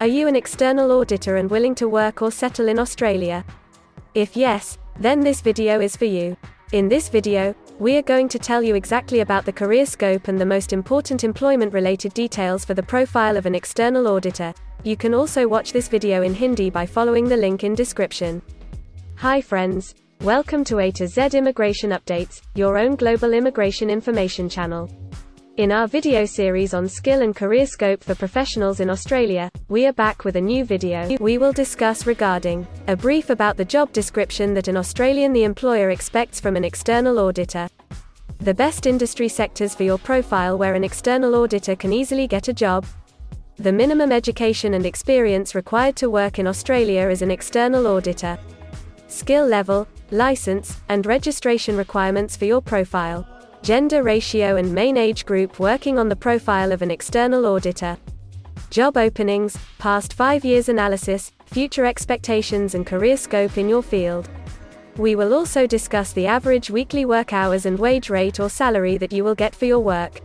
Are you an external auditor and willing to work or settle in Australia? If yes, then this video is for you. In this video, we are going to tell you exactly about the career scope and the most important employment-related details for the profile of an external auditor. You can also watch this video in Hindi by following the link in description. Hi friends, welcome to A to Z Immigration Updates, your own global immigration information channel. In our video series on skill and career scope for professionals in Australia, we are back with a new video. We will discuss regarding a brief about the job description that an Australian the employer expects from an external auditor, the best industry sectors for your profile where an external auditor can easily get a job, the minimum education and experience required to work in Australia as an external auditor, skill level, license, and registration requirements for your profile, gender ratio and main age group working on the profile of an external auditor, job openings, past 5 years analysis, future expectations and career scope in your field. We will also discuss the average weekly work hours and wage rate or salary that you will get for your work.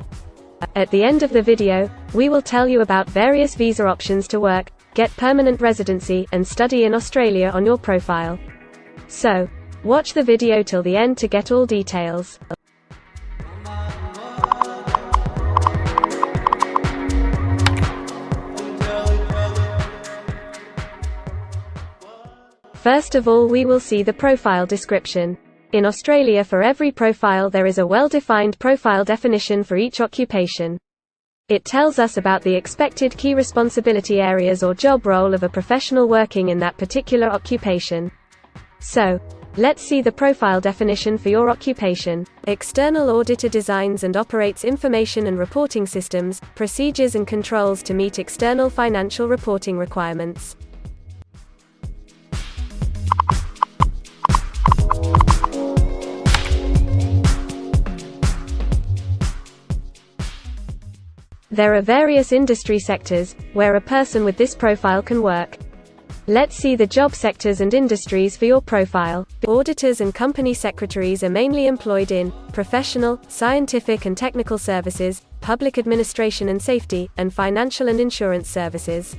At the end of the video, we will tell you about various visa options to work, get permanent residency, and study in Australia on your profile. So, watch the video till the end to get all details. First of all, we will see the profile description. In Australia, for every profile there is a well-defined profile definition for each occupation. It tells us about the expected key responsibility areas or job role of a professional working in that particular occupation. So, let's see the profile definition for your occupation. External auditor designs and operates information and reporting systems, procedures and controls to meet external financial reporting requirements. There are various industry sectors where a person with this profile can work. Let's see the job sectors and industries for your profile. Auditors and company secretaries are mainly employed in professional, scientific and technical services, public administration and safety, and financial and insurance services.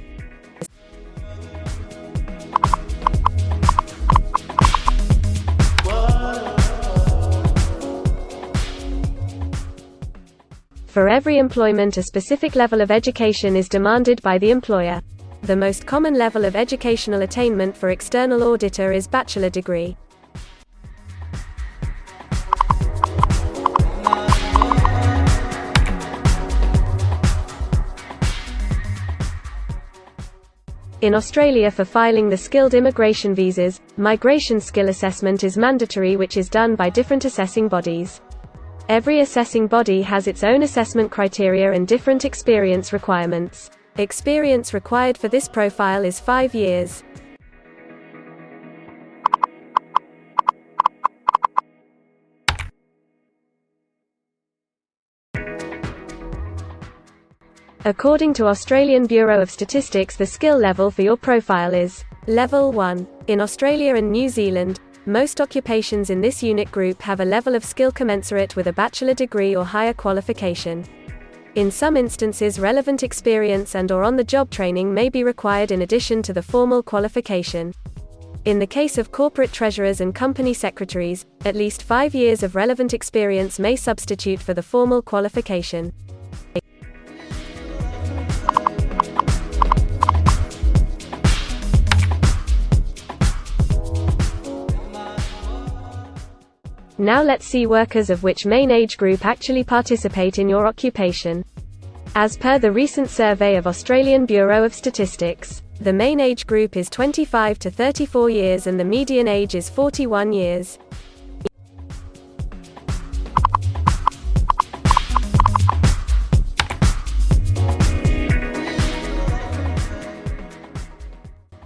For every employment, a specific level of education is demanded by the employer. The most common level of educational attainment for external auditor is bachelor degree. In Australia, for filing the skilled immigration visas, migration skill assessment is mandatory, which is done by different assessing bodies. Every assessing body has its own assessment criteria and different experience requirements. Experience required for this profile is 5 years. According to Australian Bureau of Statistics, the skill level for your profile is Level 1. In Australia and New Zealand, most occupations in this unit group have a level of skill commensurate with a bachelor degree or higher qualification. In some instances, relevant experience and/or on-the-job training may be required in addition to the formal qualification. In the case of corporate treasurers and company secretaries, at least 5 years of relevant experience may substitute for the formal qualification. Now let's see workers of which main age group actually participate in your occupation. As per the recent survey of Australian Bureau of Statistics, the main age group is 25 to 34 years and the median age is 41 years.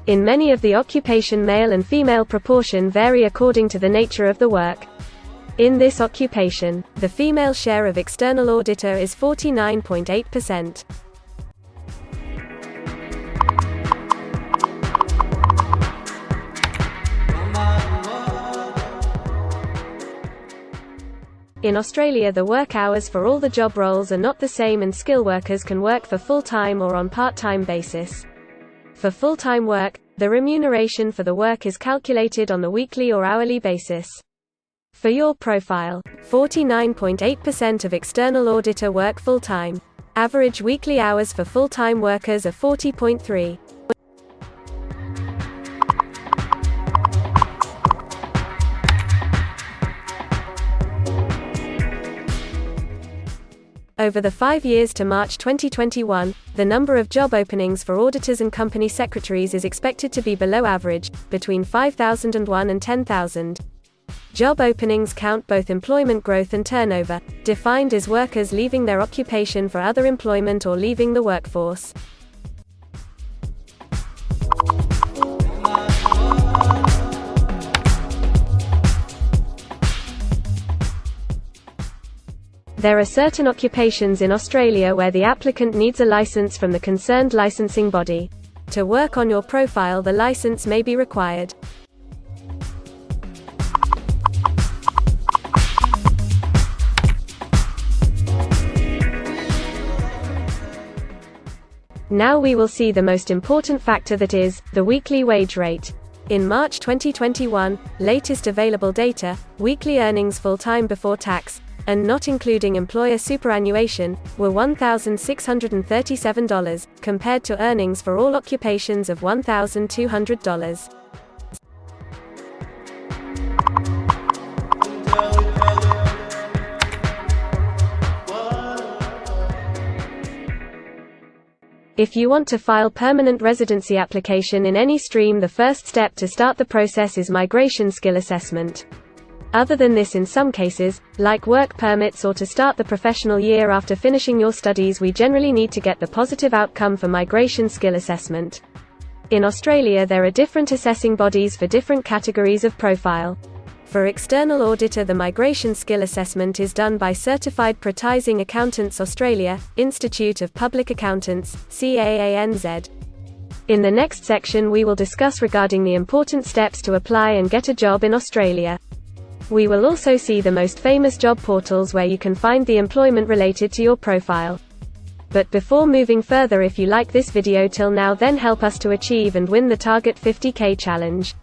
In many of the occupation, male and female proportion vary according to the nature of the work. In this occupation, the female share of external auditor is 49.8%. In Australia, the work hours for all the job roles are not the same and skill workers can work for full-time or on part-time basis. For full-time work, the remuneration for the work is calculated on the weekly or hourly basis. For your profile, 49.8% of external auditor work full-time. Average weekly hours for full-time workers are 40.3. Over the 5 years to March 2021, the number of job openings for auditors and company secretaries is expected to be below average, between 5,001 and 10,000. Job openings count both employment growth and turnover, defined as workers leaving their occupation for other employment or leaving the workforce. There are certain occupations in Australia where the applicant needs a license from the concerned licensing body. To work on your profile, the license may be required. Now we will see the most important factor, that is, the weekly wage rate. In March 2021, latest available data, weekly earnings full-time before tax, and not including employer superannuation, were $1,637, compared to earnings for all occupations of $1,200. If you want to file permanent residency application in any stream, the first step to start the process is migration skill assessment. Other than this, in some cases, like work permits or to start the professional year after finishing your studies, we generally need to get the positive outcome for migration skill assessment. In Australia, there are different assessing bodies for different categories of profile. For external auditor, the migration skill assessment is done by Certified Pratising Accountants Australia, Institute of Public Accountants, CAANZ. In the next section we will discuss regarding the important steps to apply and get a job in Australia. We will also see the most famous job portals where you can find the employment related to your profile. But before moving further, if you like this video till now, then help us to achieve and win the Target 50K challenge.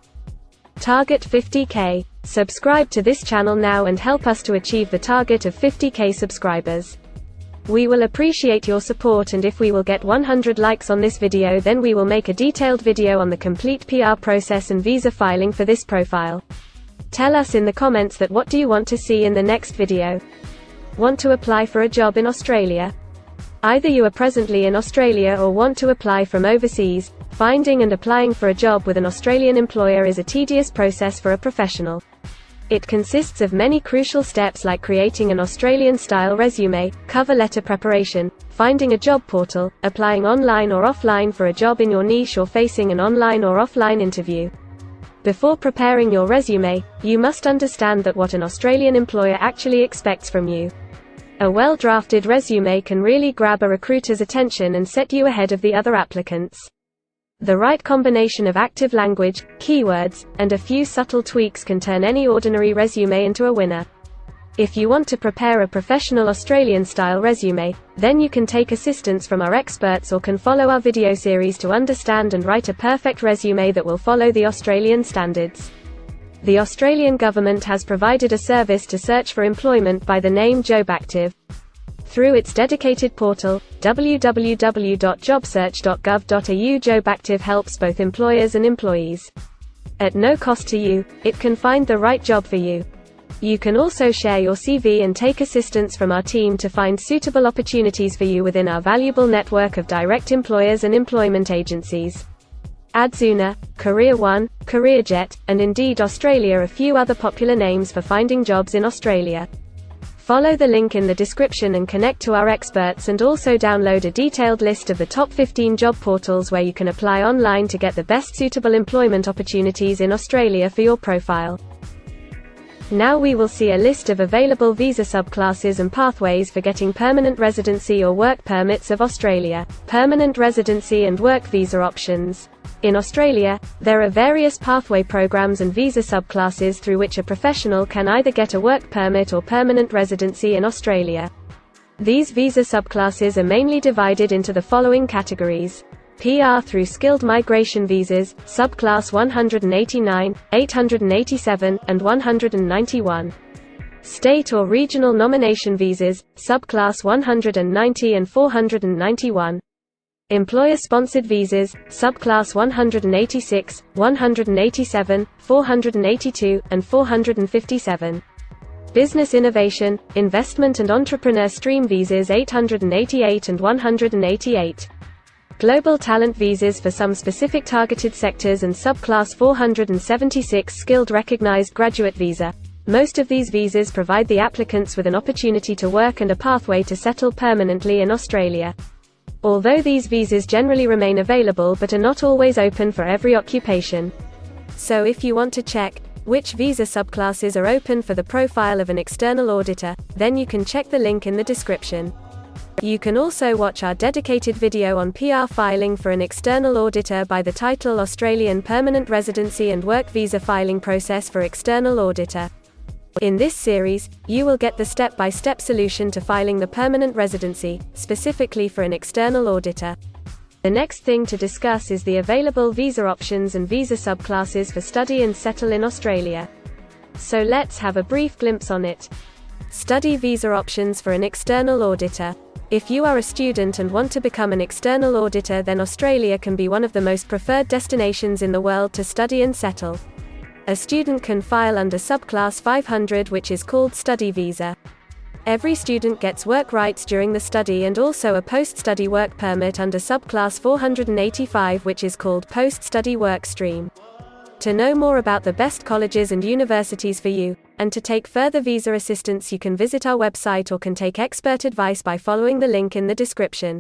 Target 50K. Subscribe to this channel now and help us to achieve the target of 50K subscribers. We will appreciate your support, and if we will get 100 likes on this video, then we will make a detailed video on the complete PR process and visa filing for this profile. Tell us in the comments that what do you want to see in the next video. Want to apply for a job in Australia? Either you are presently in Australia or want to apply from overseas. Finding and applying for a job with an Australian employer is a tedious process for a professional. It consists of many crucial steps like creating an Australian-style resume, cover letter preparation, finding a job portal, applying online or offline for a job in your niche, or facing an online or offline interview. Before preparing your resume, you must understand that what an Australian employer actually expects from you. A well-drafted resume can really grab a recruiter's attention and set you ahead of the other applicants. The right combination of active language, keywords, and a few subtle tweaks can turn any ordinary resume into a winner. If you want to prepare a professional Australian-style resume, then you can take assistance from our experts or can follow our video series to understand and write a perfect resume that will follow the Australian standards. The Australian government has provided a service to search for employment by the name JobActive. Through its dedicated portal, www.jobsearch.gov.au, JobActive helps both employers and employees. At no cost to you, it can find the right job for you. You can also share your CV and take assistance from our team to find suitable opportunities for you within our valuable network of direct employers and employment agencies. Adzuna, Career One, CareerJet, and Indeed Australia are a few other popular names for finding jobs in Australia. Follow the link in the description and connect to our experts, and also download a detailed list of the top 15 job portals where you can apply online to get the best suitable employment opportunities in Australia for your profile. Now we will see a list of available visa subclasses and pathways for getting permanent residency or work permits of Australia. Permanent residency and work visa options. In Australia, there are various pathway programs and visa subclasses through which a professional can either get a work permit or permanent residency in Australia. These visa subclasses are mainly divided into the following categories. PR through skilled migration visas, subclass 189, 887, and 191. State or regional nomination visas, subclass 190 and 491. Employer-sponsored visas, subclass 186, 187, 482, and 457. Business innovation, investment and entrepreneur stream visas 888 and 188. Global talent visas for some specific targeted sectors and subclass 476 skilled recognized graduate visa. Most of these visas provide the applicants with an opportunity to work and a pathway to settle permanently in Australia. Although these visas generally remain available but are not always open for every occupation. So if you want to check which visa subclasses are open for the profile of an external auditor, then you can check the link in the description. You can also watch our dedicated video on PR filing for an external auditor by the title Australian Permanent Residency and Work Visa Filing Process for External Auditor. In this series, you will get the step-by-step solution to filing the permanent residency, specifically for an external auditor. The next thing to discuss is the available visa options and visa subclasses for study and settle in Australia. So let's have a brief glimpse on it. Study visa options for an external auditor. If you are a student and want to become an external auditor, then Australia can be one of the most preferred destinations in the world to study and settle. A student can file under subclass 500, which is called study visa. Every student gets work rights during the study and also a post-study work permit under subclass 485, which is called post-study work stream. To know more about the best colleges and universities for you, and to take further visa assistance, you can visit our website or can take expert advice by following the link in the description.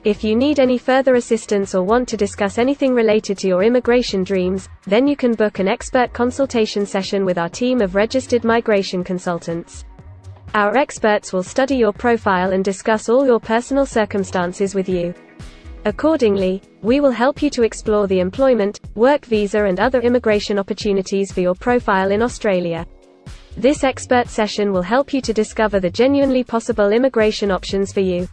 If you need any further assistance or want to discuss anything related to your immigration dreams, then you can book an expert consultation session with our team of registered migration consultants. Our experts will study your profile and discuss all your personal circumstances with you. Accordingly, we will help you to explore the employment, work visa and other immigration opportunities for your profile in Australia. This expert session will help you to discover the genuinely possible immigration options for you.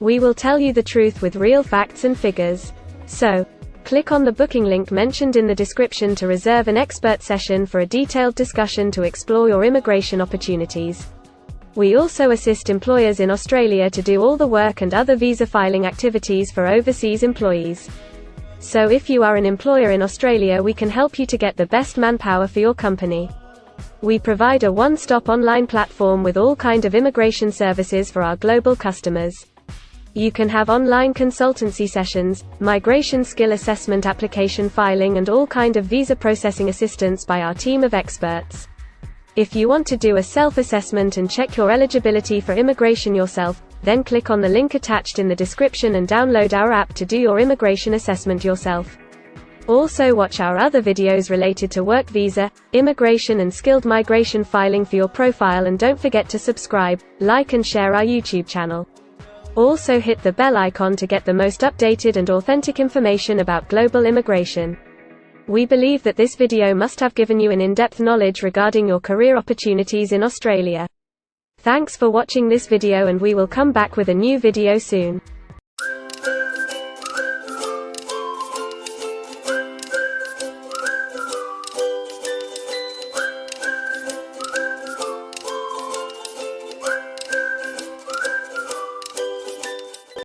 We will tell you the truth with real facts and figures. So, click on the booking link mentioned in the description to reserve an expert session for a detailed discussion to explore your immigration opportunities. We also assist employers in Australia to do all the work and other visa filing activities for overseas employees. So if you are an employer in Australia, we can help you to get the best manpower for your company. We provide a one-stop online platform with all kinds of immigration services for our global customers. You can have online consultancy sessions, migration skill assessment, application filing and all kind of visa processing assistance by our team of experts. If you want to do a self-assessment and check your eligibility for immigration yourself, then click on the link attached in the description and download our app to do your immigration assessment yourself. Also watch our other videos related to work visa, immigration and skilled migration filing for your profile, and don't forget to subscribe, like and share our YouTube channel. Also hit the bell icon to get the most updated and authentic information about global immigration. We believe that this video must have given you an in-depth knowledge regarding your career opportunities in Australia. Thanks for watching this video, and we will come back with a new video soon.